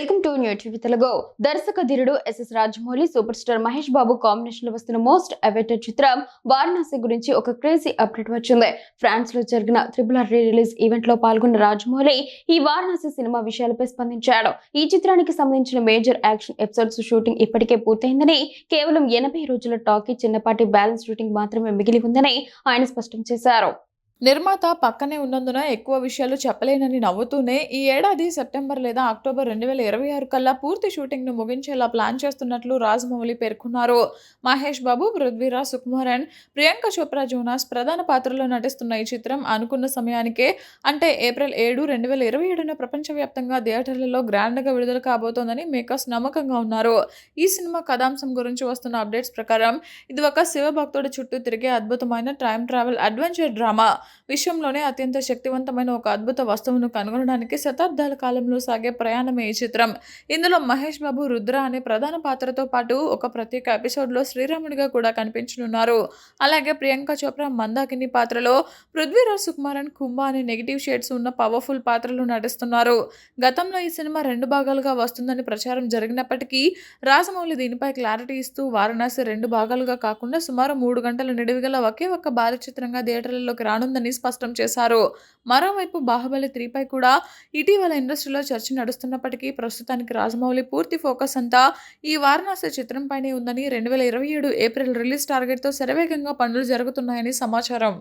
Welcome to new TV Telugu. దర్శక ధీరుడు SS Rajamouli, super star Mahesh Babu combination లో వస్తున్న మోస్ట్ అవైటెడ్ చిత్రం వారణాసి గురించి ఒక క్రేజీ అప్డేట్ వచ్చింది. ఫ్రాన్స్ లో జరిగిన RRR రీ రిలీజ్ ఈవెంట్ లో పాల్గొన్న రాజమౌళి ఈ వారణాసి సినిమా విషయాలపై స్పందించాడు. ఈ చిత్రానికి సంబంధించిన మేజర్ యాక్షన్ ఎపిసోడ్స్ షూటింగ్ ఇప్పటికే పూర్తయిందని, కేవలం 80 రోజుల టాకీ చిన్నపాటి బ్యాలెన్స్ షూటింగ్ మాత్రమే మిగిలి ఉందని ఆయన స్పష్టం చేశారు. నిర్మాత పక్కనే ఉన్నందున ఎక్కువ విషయాలు చెప్పలేనని నవ్వుతూనే, ఈ ఏడాది సెప్టెంబర్ లేదా అక్టోబర్ 2026 కల్లా పూర్తి షూటింగ్ను ముగించేలా ప్లాన్ చేస్తున్నట్లు రాజమౌళి పేర్కొన్నారు. మహేష్ బాబు, పృథ్వీరాజ్ సుకుమారన్, ప్రియాంక చోప్రా జోనాస్ ప్రధాన పాత్రలో నటిస్తున్న ఈ చిత్రం అనుకున్న సమయానికే, అంటే ఏప్రిల్ 7, 2027న ప్రపంచవ్యాప్తంగా థియేటర్లలో గ్రాండ్గా విడుదల కాబోతోందని మేకర్స్ నమ్మకంగా ఉన్నారు. ఈ సినిమా కథాంశం గురించి వస్తున్న అప్డేట్స్ ప్రకారం ఇది ఒక శివభక్తుడి చుట్టూ తిరిగే అద్భుతమైన టైం ట్రావెల్ అడ్వెంచర్ డ్రామా. విశ్వంలోనే అత్యంత శక్తివంతమైన ఒక అద్భుత వస్తువును కనుగొనడానికి శతాబ్దాల కాలంలో సాగే ప్రయాణమే ఈ చిత్రం. ఇందులో మహేష్ బాబు రుద్ర అనే ప్రధాన పాత్రతో పాటు ఒక ప్రత్యేక ఎపిసోడ్లో శ్రీరాముడిగా కూడా కనిపించనున్నారు. అలాగే ప్రియాంక చోప్రా మందాకిని పాత్రలో, పృథ్వీరాజ్ సుకుమారన్ కుంభ అనే నెగిటివ్ షేడ్స్ ఉన్న పవర్ఫుల్ పాత్రలు నటిస్తున్నారు. గతంలో ఈ సినిమా 2 భాగాలుగా వస్తుందని ప్రచారం జరిగినప్పటికీ రాజమౌళి దీనిపై క్లారిటీ ఇస్తూ, వారణాసి 2 భాగాలుగా కాకుండా సుమారు 3 గంటల నిడివి గల ఒకే ఒక్క భారీ చిత్రంగా థియేటర్లలోకి రానుందని స్పష్టం చేశారు. మరోవైపు బాహుబలి 3పై కూడా ఇటీవల ఇండస్ట్రీలో చర్చ నడుస్తున్నప్పటికీ ప్రస్తుతానికి రాజమౌళి పూర్తి ఫోకస్ అంతా ఈ వారణాసి చిత్రంపైనే ఉందని, 2027 ఏప్రిల్ రిలీజ్ టార్గెట్తో శరవేగంగా పనులు జరుగుతున్నాయని సమాచారం.